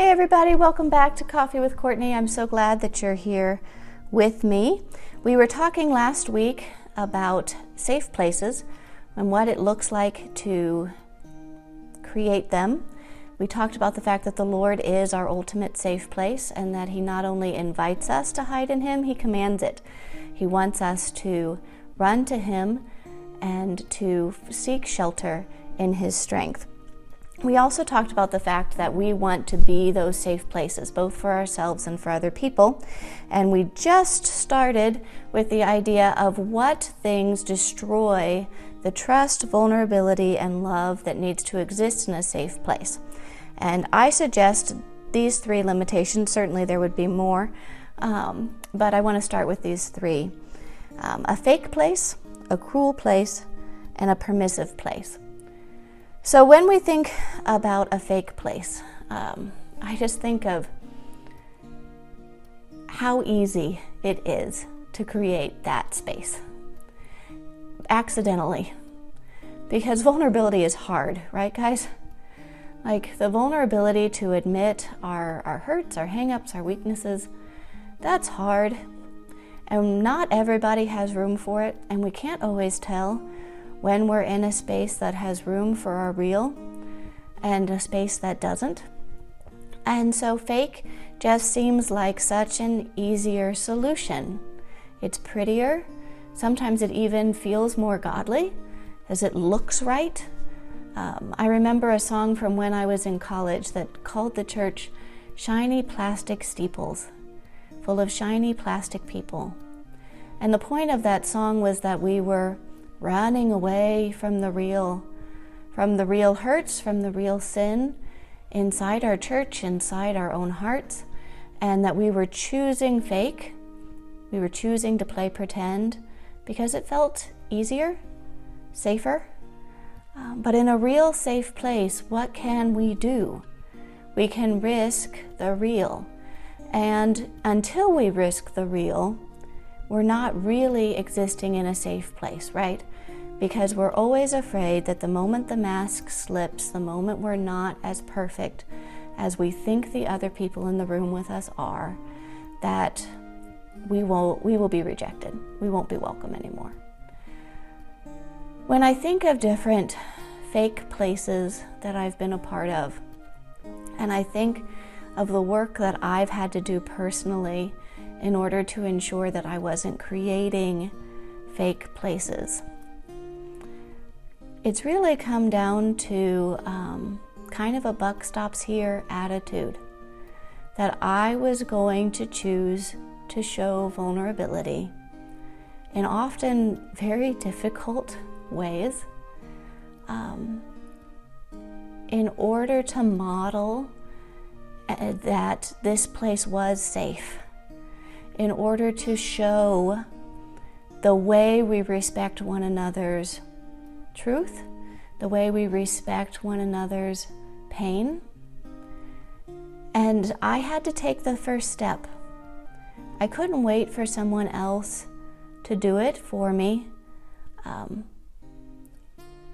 Hey everybody, welcome back to Coffee with Courtney. I'm so glad that you're here with me. We were talking last week about safe places and what it looks like to create them. We talked about the fact that the Lord is our ultimate safe place and that He not only invites us to hide in Him, He commands it. He wants us to run to Him and to seek shelter in His strength. We also talked about the fact that we want to be those safe places, both for ourselves and for other people. And we just started with the idea of what things destroy the trust, vulnerability, and love that needs to exist in a safe place. And I suggest these three limitations. Certainly there would be more, but I want to start with these three. A fake place, a cruel place, and a permissive place. So when we think about a fake place, I just think of how easy it is to create that space accidentally, because vulnerability is hard, right guys? Like the vulnerability to admit our hurts, our hang-ups, our weaknesses, that's hard, and not everybody has room for it, and we can't always tell when we're in a space that has room for our real and a space that doesn't. And so fake just seems like such an easier solution. It's prettier. Sometimes it even feels more godly as it looks right. I remember a song from when I was in college that called the church Shiny Plastic Steeples, full of shiny plastic people. And the point of that song was that we were running away from the real hurts, from the real sin inside our church, inside our own hearts, and that we were choosing fake. We were choosing to play pretend because it felt easier, safer. But in a real safe place, what can we do? We can risk the real. And until we risk the real, we're not really existing in a safe place, right? Because we're always afraid that the moment the mask slips, the moment we're not as perfect as we think the other people in the room with us are, that we will be rejected. We won't be welcome anymore. When I think of different fake places that I've been a part of, and I think of the work that I've had to do personally in order to ensure that I wasn't creating fake places, it's really come down to kind of a buck stops here attitude, that I was going to choose to show vulnerability in often very difficult ways in order to model that this place was safe, in order to show the way we respect one another's truth, the way we respect one another's pain. And I had to take the first step. I couldn't wait for someone else to do it for me,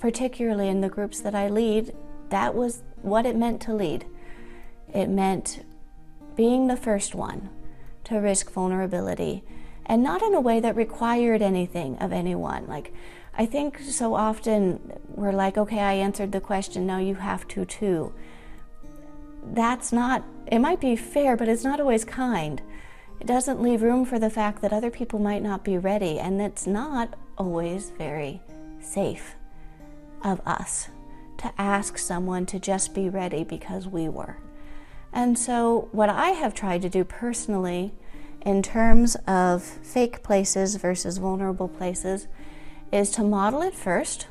particularly in the groups that I lead. That was what it meant to lead. It meant being the first one to risk vulnerability, and not in a way that required anything of anyone. Like, I think so often we're like, okay, I answered the question, now you have to too. That's not, it might be fair, but it's not always kind. It doesn't leave room for the fact that other people might not be ready, and it's not always very safe of us to ask someone to just be ready because we were. And so what I have tried to do personally in terms of fake places versus vulnerable places is to model it first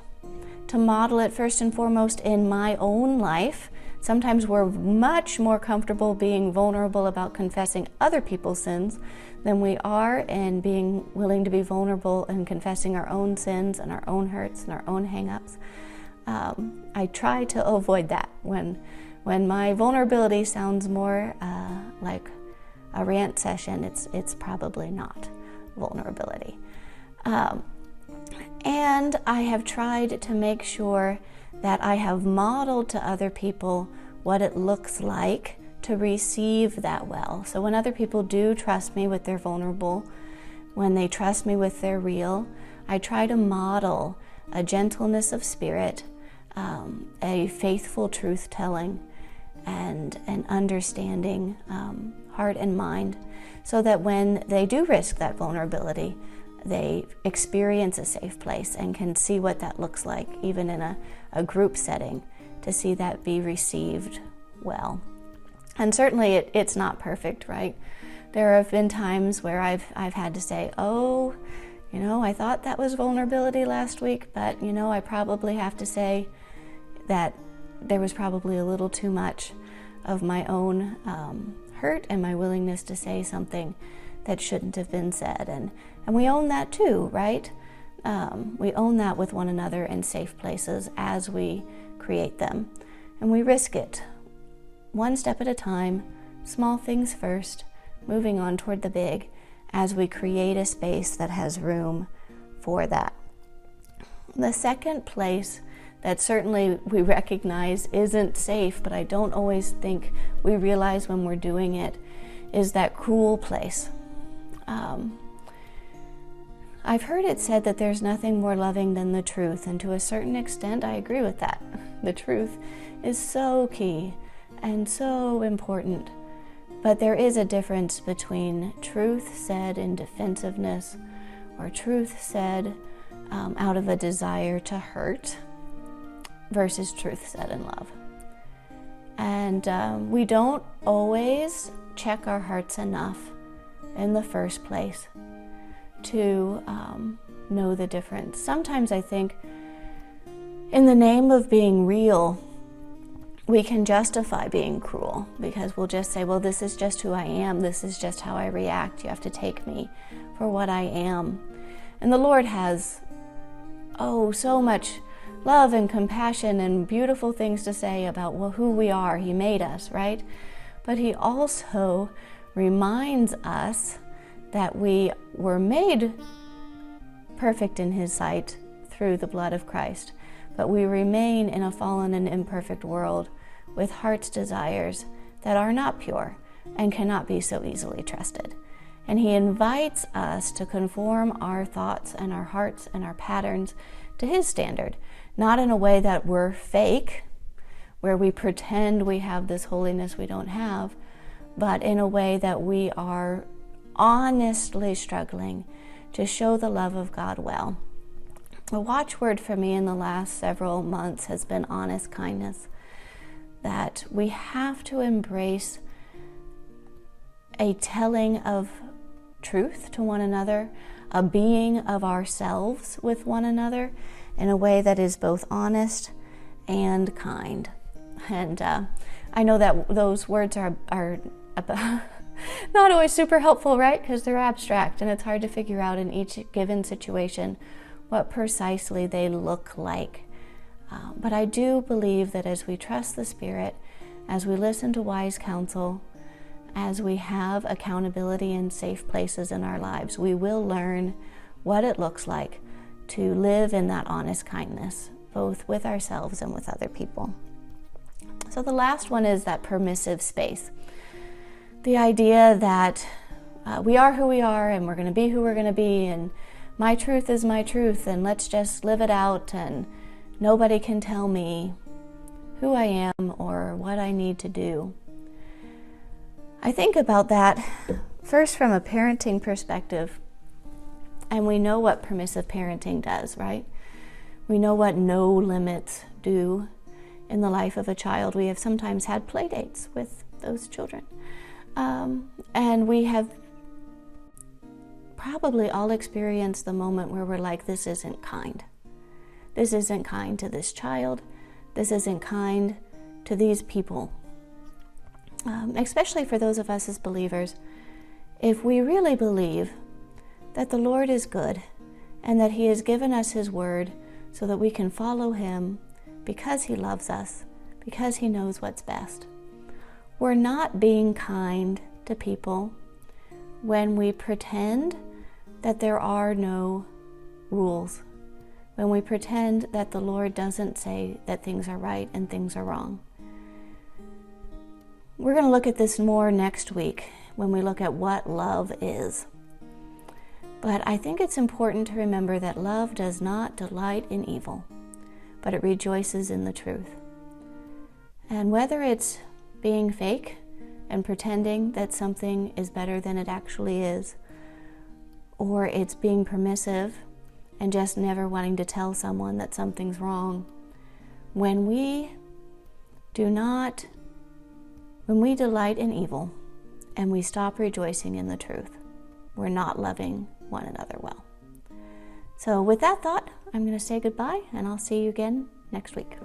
and foremost in my own life. Sometimes we're much more comfortable being vulnerable about confessing other people's sins than we are in being willing to be vulnerable and confessing our own sins and our own hurts and our own hang-ups. I try to avoid that. When my vulnerability sounds more like a rant session, it's probably not vulnerability. And I have tried to make sure that I have modeled to other people what it looks like to receive that well. So when other people do trust me with their vulnerable, when they trust me with their real, I try to model a gentleness of spirit, a faithful truth-telling, and an understanding heart and mind, so that when they do risk that vulnerability, they experience a safe place and can see what that looks like, even in a group setting, to see that be received well. And certainly it's not perfect, right? There have been times where I've had to say, oh, I thought that was vulnerability last week, but I probably have to say that there was probably a little too much of my own hurt and my willingness to say something that shouldn't have been said. And we own that too, right? We own that with one another in safe places as we create them. And we risk it one step at a time, small things first, moving on toward the big, as we create a space that has room for that. The second place that certainly we recognize isn't safe, but I don't always think we realize when we're doing it, is that cruel place. I've heard it said that there's nothing more loving than the truth, and to a certain extent I agree with that. The truth is so key and so important, but there is a difference between truth said in defensiveness or truth said out of a desire to hurt versus truth said in love. And we don't always check our hearts enough in the first place to know the difference. Sometimes I think in the name of being real, we can justify being cruel, because we'll just say, well, this is just who I am. This is just how I react. You have to take me for what I am. And the Lord has, so much love and compassion and beautiful things to say about who we are. He made us, right? But He also reminds us that we were made perfect in His sight through the blood of Christ, but we remain in a fallen and imperfect world with heart's desires that are not pure and cannot be so easily trusted. And He invites us to conform our thoughts and our hearts and our patterns to His standard, not in a way that we're fake, where we pretend we have this holiness we don't have, but in a way that we are honestly struggling to show the love of God well. A watchword for me in the last several months has been honest kindness, that we have to embrace a telling of truth to one another, a being of ourselves with one another in a way that is both honest and kind. And I know that those words are not always super helpful, right? Because they're abstract and it's hard to figure out in each given situation what precisely they look like. But I do believe that as we trust the Spirit, as we listen to wise counsel, as we have accountability in safe places in our lives, we will learn what it looks like to live in that honest kindness, both with ourselves and with other people. So the last one is that permissive space. The idea that we are who we are and we're going to be who we're going to be, and my truth is my truth, and let's just live it out, and nobody can tell me who I am or what I need to do. I think about that first from a parenting perspective, and we know what permissive parenting does, right? We know what no limits do in the life of a child. We have sometimes had play dates with those children. And we have probably all experienced the moment where we're like, this isn't kind. This isn't kind to this child. This isn't kind to these people. Especially for those of us as believers, if we really believe that the Lord is good and that He has given us His word so that we can follow Him because He loves us, because He knows what's best. We're not being kind to people when we pretend that there are no rules, when we pretend that the Lord doesn't say that things are right and things are wrong. We're going to look at this more next week when we look at what love is. But I think it's important to remember that love does not delight in evil, but it rejoices in the truth. And whether it's being fake and pretending that something is better than it actually is, or it's being permissive and just never wanting to tell someone that something's wrong, when we delight in evil and we stop rejoicing in the truth, we're not loving one another well. So with that thought, I'm going to say goodbye, and I'll see you again next week.